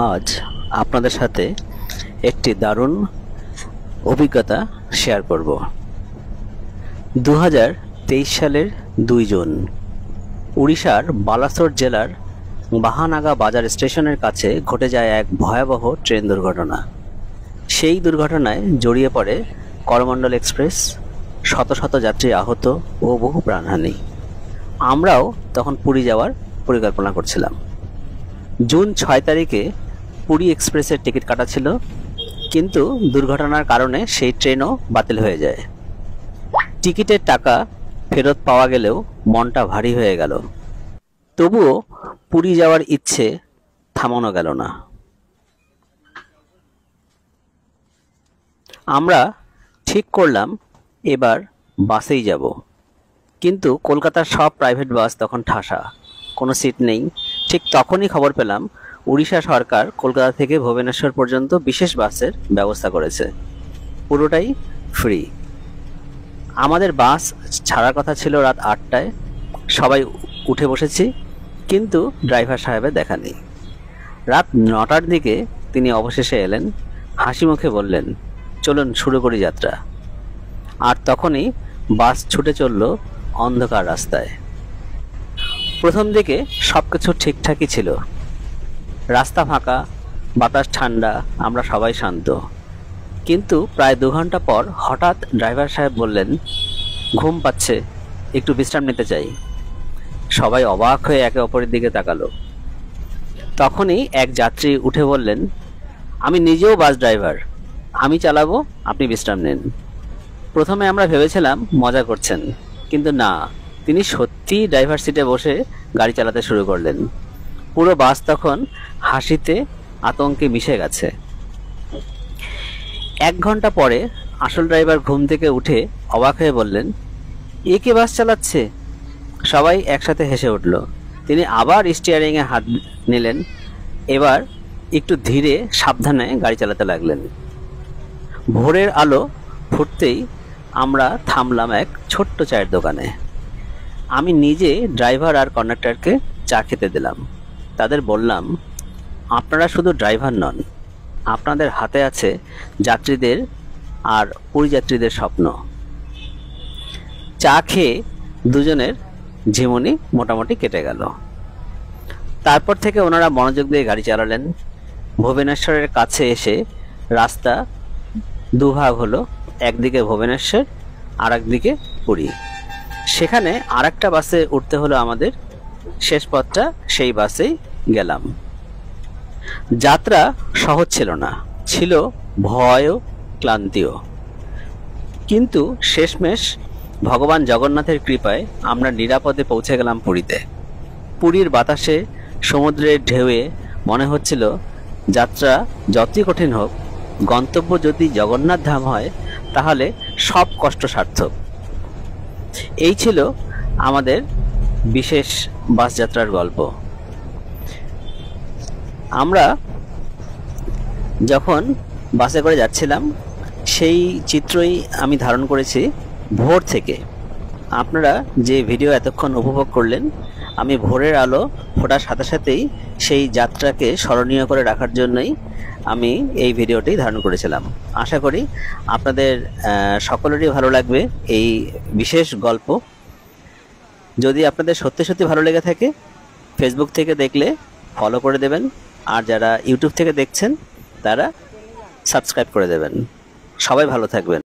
আজ আপনাদের সাথে একটি দারুণ অভিজ্ঞতা শেয়ার করব। 2023 সালের 2 জুন উড়িষ্যার বালাসোর জেলার বাহানাগা বাজার স্টেশনের কাছে ঘটে যায় এক ভয়াবহ ট্রেন দুর্ঘটনা। সেই দুর্ঘটনায় জড়িয়ে পড়ে করমণ্ডল এক্সপ্রেস, শত শত যাত্রী আহত ও বহু প্রাণহানি। আমরাও তখন পুরী যাওয়ার পরিকল্পনা করছিলাম। জুন 6 তারিখে পুরী এক্সপ্রেসের টিকিট কাটা ছিল, কিন্তু দুর্ঘটনার কারণে সেই ট্রেনও বাতিল হয়ে যায়। টিকিটের টাকা ফেরত পাওয়া গেলেও মনটা ভারী হয়ে গেল। তবুও পুরী যাওয়ার ইচ্ছে থামানো গেল না। আমরা ঠিক করলাম এবার বাসেই যাব, কিন্তু কলকাতার সব প্রাইভেট বাস তখন ঠাসা, কোনো সিট নেই। ঠিক তখনই খবর পেলাম উড়িষ্যা সরকার কলকাতা থেকে ভুবনেশ্বর পর্যন্ত বিশেষ বাসের ব্যবস্থা করেছে, পুরোটাই ফ্রি। আমাদের বাস ছাড়ার কথা ছিল রাত 8টায়। সবাই উঠে বসেছি, কিন্তু ড্রাইভার সাহেবের দেখা নেই। রাত 9টার দিকে তিনি অবশেষে এলেন, হাসি মুখে বললেন, চলুন শুরু করি যাত্রা। আর তখনই বাস ছুটে চলল অন্ধকার রাস্তায়। প্রথম দিকে সব কিছু ঠিকঠাকই ছিল, রাস্তা ফাঁকা, বাতাস ঠান্ডা, আমরা সবাই শান্ত। কিন্তু প্রায় 2 ঘন্টা পর হঠাৎ ড্রাইভার সাহেব বললেন, ঘুম পাচ্ছে, একটু বিশ্রাম নিতে চাই। সবাই অবাক হয়ে একে অপরের দিকে তাকালো। তখনই এক যাত্রী উঠে বললেন, আমি নিজেও বাস ড্রাইভার, আমি চালাবো, আপনি বিশ্রাম নিন। প্রথমে আমরা ভেবেছিলাম মজা করছেন, কিন্তু না, তিনি সত্যি ড্রাইভার সিটে বসে গাড়ি চালাতে শুরু করলেন। পুরো বাস তখন হাসিতে আতঙ্কে মিশে গেছে। 1 ঘন্টা পরে আসল ড্রাইভার ঘুম থেকে উঠে অবাক হয়ে বললেন, এ কে বাস চালাচ্ছে? সবাই একসাথে হেসে উঠল। তিনি আবার স্টিয়ারিংয়ে হাত নিলেন, এবার একটু ধীরে সাবধানে গাড়ি চালাতে লাগলেন। ভোরের আলো ফুটতেই আমরা থামলাম এক ছোট্ট চায়ের দোকানে। আমি নিজে ড্রাইভার আর কন্ডাক্টরকে চা খেতে দিলাম। তাদের বললাম, আপনারা শুধু ড্রাইভার নন, আপনাদের হাতে আছে যাত্রীদের আর পরিযাত্রীদের স্বপ্ন। চা খেয়ে দুজনের ঝিমুনি মোটামুটি কেটে গেল। তারপর থেকে ওনারা মনোযোগ দিয়ে গাড়ি চালালেন। ভুবনেশ্বরের কাছে এসে রাস্তা দুভাগ হলো, একদিকে ভুবনেশ্বর আর একদিকে পুরী। সেখানে আরেকটা বাসে উঠতে হলো আমাদের। শেষ পথটা সেই বাসেই গেলাম। যাত্রা সহজ ছিল না, ছিল ভয় ও ক্লান্তিও, কিন্তু শেষমেশ ভগবান জগন্নাথের কৃপায় আমরা নিরাপদে পৌঁছে গেলাম পুরীতে। পুরীর বাতাসে, সমুদ্রের ঢেউয়ে মনে হচ্ছিল যাত্রা যতই কঠিন হোক, গন্তব্য যদি জগন্নাথ ধাম হয় তাহলে সব কষ্ট সার্থক। এই ছিল আমাদের বিশেষ বাস যাত্রার গল্প। আমরা যখন বাসে করে যাচ্ছিলাম সেই চিত্রই আমি ধারণ করেছি ভোর থেকে। আপনারা যে ভিডিও এতক্ষণ উপভোগ করলেন, আমি ভোরের আলো ফোটার সাথে সাথেই সেই যাত্রাকে স্মরণীয় করে রাখার জন্যই আমি এই ভিডিওটি ধারণ করেছিলাম। আশা করি আপনাদের সকলেরই ভালো লাগবে এই বিশেষ গল্প। যদি আপনাদের সত্যি সত্যি ভালো লেগে থাকে, ফেসবুক থেকে দেখলে ফলো করে দেবেন, আর যারা ইউটিউব থেকে দেখছেন তারা সাবস্ক্রাইব করে দেবেন। সবাই ভালো থাকবেন।